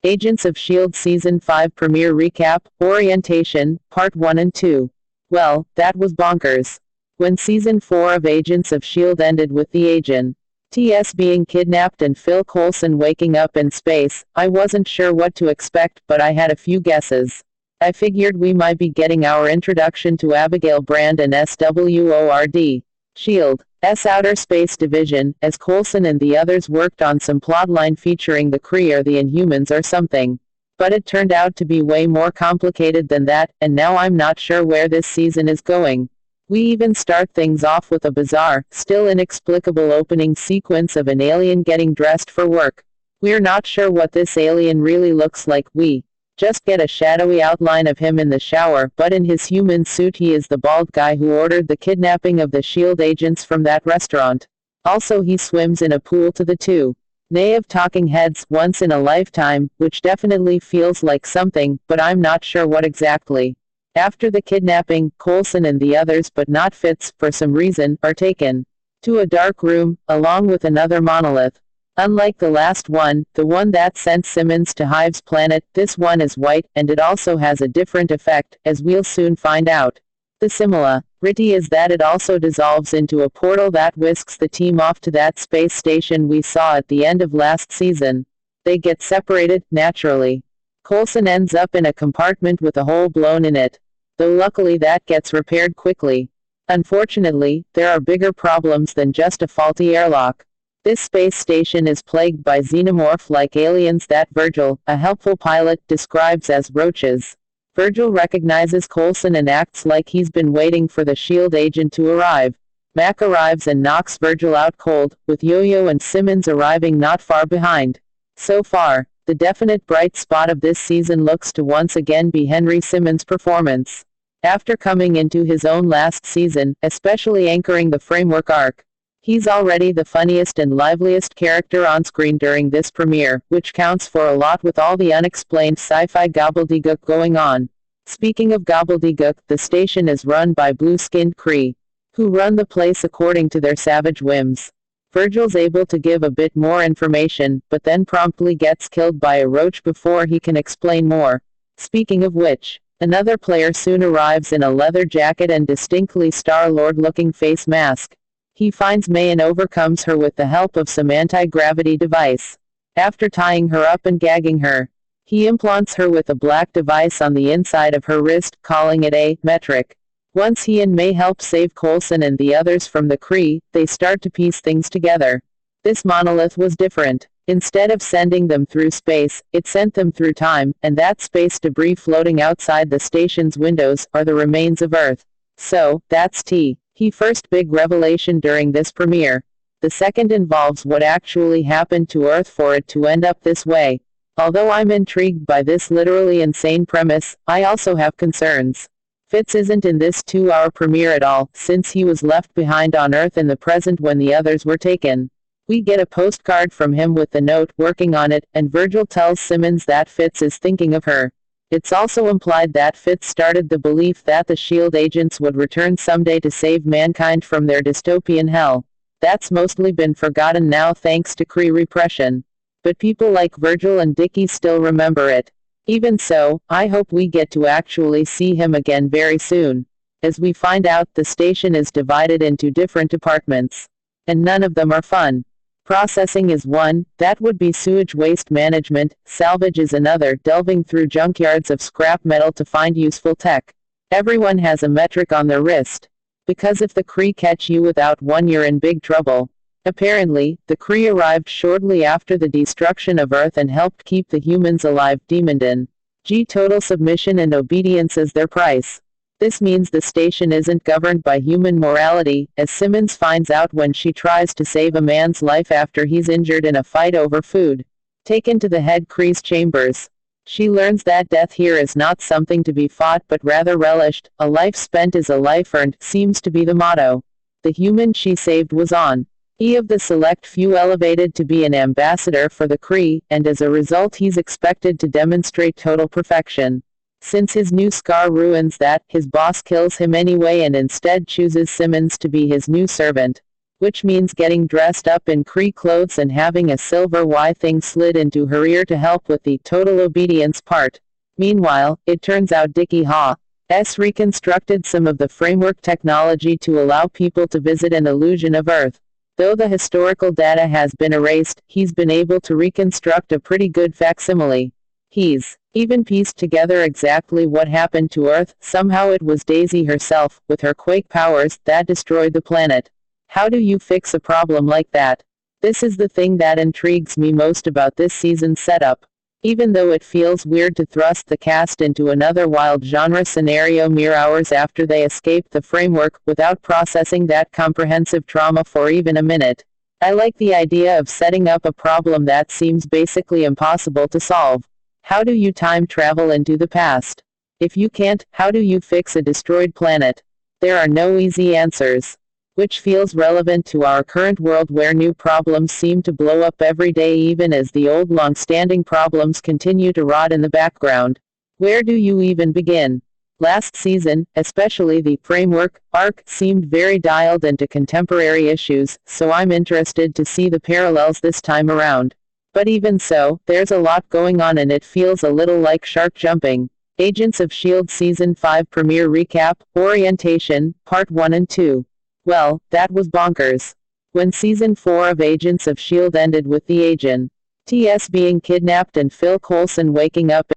Agents of S.H.I.E.L.D. Season 5 Premiere Recap, Orientation, Part 1 and 2. Well, that was bonkers. When Season 4 of Agents of S.H.I.E.L.D. ended with the agent T.S. being kidnapped and Phil Coulson waking up in space, I wasn't sure what to expect, but I had a few guesses. I figured we might be getting our introduction to Abigail Brand and S.W.O.R.D. S.H.I.E.L.D.'s Outer Space Division, as Coulson and the others worked on some plotline featuring the Kree or the Inhumans or something. But it turned out to be way more complicated than that, and now I'm not sure where this season is going. We even start things off with a bizarre, still inexplicable opening sequence of an alien getting dressed for work. We're not sure what this alien really looks like. We just get a shadowy outline of him in the shower, but in his human suit he is the bald guy who ordered the kidnapping of the S.H.I.E.L.D. agents from that restaurant. Also he swims in a pool to the tune of talking heads, once in a lifetime, which definitely feels like something, but I'm not sure what exactly. After the kidnapping, Coulson and the others, but not Fitz, for some reason, are taken to a dark room, along with another monolith. Unlike the last one, the one that sent Simmons to Hive's planet, this one is white, and it also has a different effect, as we'll soon find out. The similarity is that it also dissolves into a portal that whisks the team off to that space station we saw at the end of last season. They get separated, naturally. Coulson ends up in a compartment with a hole blown in it. Though luckily that gets repaired quickly. Unfortunately, there are bigger problems than just a faulty airlock. This space station is plagued by xenomorph-like aliens that Virgil, a helpful pilot, describes as roaches. Virgil recognizes Coulson and acts like he's been waiting for the S.H.I.E.L.D. agent to arrive. Mac arrives and knocks Virgil out cold, with Yo-Yo and Simmons arriving not far behind. So far, the definite bright spot of this season looks to once again be Henry Simmons' performance. After coming into his own last season, especially anchoring the framework arc, he's already the funniest and liveliest character on screen during this premiere, which counts for a lot with all the unexplained sci-fi gobbledygook going on. Speaking of gobbledygook, the station is run by blue-skinned Kree, who run the place according to their savage whims. Virgil's able to give a bit more information, but then promptly gets killed by a roach before he can explain more. Speaking of which, another player soon arrives in a leather jacket and distinctly Star-Lord-looking face mask. He finds May and overcomes her with the help of some anti-gravity device. After tying her up and gagging her, he implants her with a black device on the inside of her wrist, calling it a metric. Once he and May help save Coulson and the others from the Kree, they start to piece things together. This monolith was different. Instead of sending them through space, it sent them through time, and that space debris floating outside the station's windows are the remains of Earth. So, that's T. He first big revelation during this premiere. The second involves what actually happened to Earth for it to end up this way. Although I'm intrigued by this literally insane premise, I also have concerns. Fitz isn't in this 2-hour premiere at all, since he was left behind on Earth in the present when the others were taken. We get a postcard from him with the note, working on it, and Virgil tells Simmons that Fitz is thinking of her. It's also implied that Fitz started the belief that the S.H.I.E.L.D. agents would return someday to save mankind from their dystopian hell. That's mostly been forgotten now thanks to Kree repression. But people like Virgil and Dickie still remember it. Even so, I hope we get to actually see him again very soon. As we find out, the station is divided into different departments. And none of them are fun. Processing is one, that would be sewage waste management. Salvage is another, delving through junkyards of scrap metal to find useful tech. Everyone has a metric on their wrist. Because if the Kree catch you without one, you're in big trouble. Apparently, the Kree arrived shortly after the destruction of Earth and helped keep the humans alive. Demandin' total submission and obedience as their price. This means the station isn't governed by human morality, as Simmons finds out when she tries to save a man's life after he's injured in a fight over food. Taken to the head Kree's chambers, she learns that death here is not something to be fought but rather relished. A life spent is a life earned, seems to be the motto. The human she saved was on of the select few elevated to be an ambassador for the Kree, and as a result he's expected to demonstrate total perfection. Since his new scar ruins that, his boss kills him anyway and instead chooses Simmons to be his new servant. which means getting dressed up in Kree clothes and having a silver Y thing slid into her ear to help with the total obedience part. Meanwhile, it turns out Dickie Hawk's reconstructed some of the framework technology to allow people to visit an illusion of Earth. Though the historical data has been erased, he's been able to reconstruct a pretty good facsimile. He's even pieced together exactly what happened to Earth. Somehow it was Daisy herself, with her quake powers, that destroyed the planet. How do you fix a problem like that? This is the thing that intrigues me most about this season's setup. Even though it feels weird to thrust the cast into another wild genre scenario mere hours after they escaped the framework, without processing that comprehensive trauma for even a minute. I like the idea of setting up a problem that seems basically impossible to solve. How do you time travel into the past? If you can't, how do you fix a destroyed planet? There are no easy answers. Which feels relevant to our current world where new problems seem to blow up every day even as the old long-standing problems continue to rot in the background. Where do you even begin? Last season, especially the framework arc, seemed very dialed into contemporary issues, so I'm interested to see the parallels this time around. But even so, there's a lot going on and it feels a little like shark jumping. Agents of S.H.I.E.L.D. Season 5 Premiere Recap, Orientation, Part 1 and 2. Well, that was bonkers. When Season 4 of Agents of S.H.I.E.L.D. ended with the Agent T.S. being kidnapped and Phil Coulson waking up